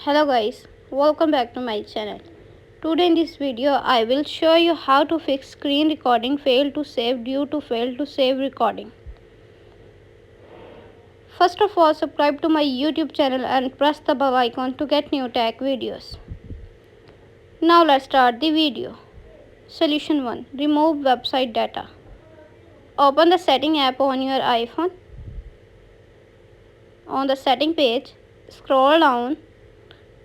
Hello guys, welcome back to my channel. Today in this video I will show you how to fix screen recording failed to save due to failed to save recording. First of all, subscribe to my YouTube channel and press the bell icon to get new tech videos. Now let's start the video. Solution 1. Remove website data. Open the setting app on your iPhone. On the setting page, scroll down,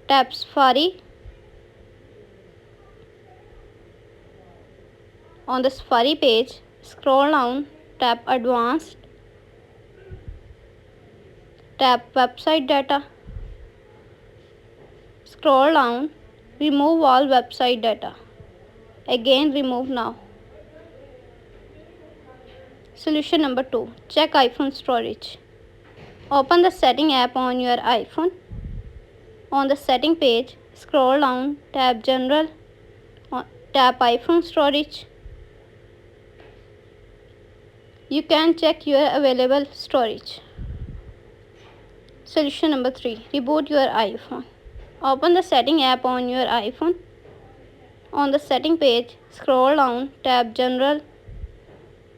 tap Safari. On the Safari page, scroll down, tap Advanced, tap Website Data. Scroll down, remove all website data. Again remove now. Solution number 2. Check iPhone storage. Open the setting app on your iPhone. On the setting page, scroll down, tap General, tap iPhone storage. You can check your available storage. Solution number 3. Reboot your iPhone. Open the setting app on your iPhone. On the setting page, scroll down, tap General.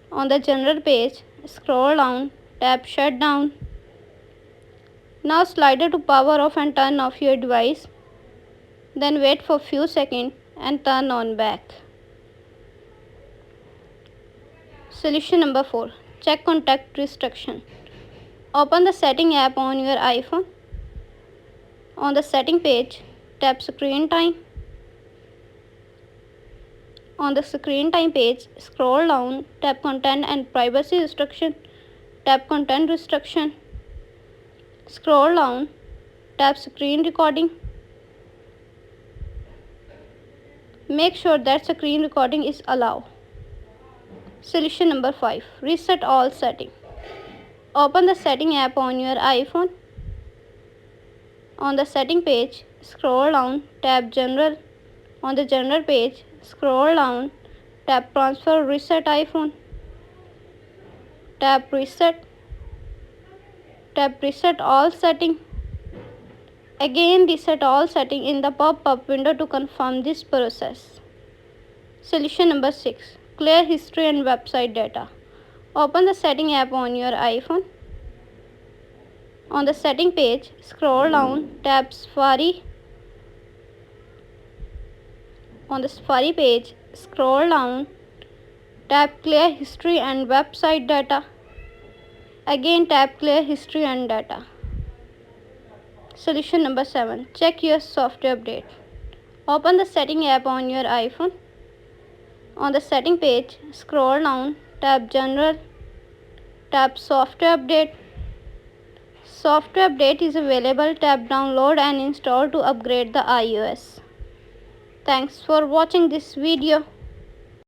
On the General page, scroll down, tap Shutdown. Now slide to power off and turn off your device. Then wait for few seconds and turn on back. Solution number 4. Check contact restriction. Open the setting app on your iPhone. On the setting page, tap Screen Time. On the Screen Time page, scroll down, tap Content and Privacy Restriction, tap Content Restriction. Scroll down, tap Screen Recording. Make sure that screen recording is allowed. Solution number 5. Reset all settings. Open the setting app on your iPhone. On the setting page, scroll down, tap General. On the General page, scroll down, tap Transfer Reset iPhone. Tap Reset. Tap Reset all settings. Again reset all settings in the pop-up window to confirm this process. Solution number 6. Clear history and website data. Open the setting app on your iPhone. On the setting page, scroll down, tap Safari. On the Safari page, scroll down, tap Clear history and website data. Again tap Clear history and data. Solution number 7. Check your software update. Open the setting app on your iPhone. On the setting page, scroll down, tap General, tap Software Update. Software update is available. Tap Download and install to upgrade the iOS. Thanks for watching this video.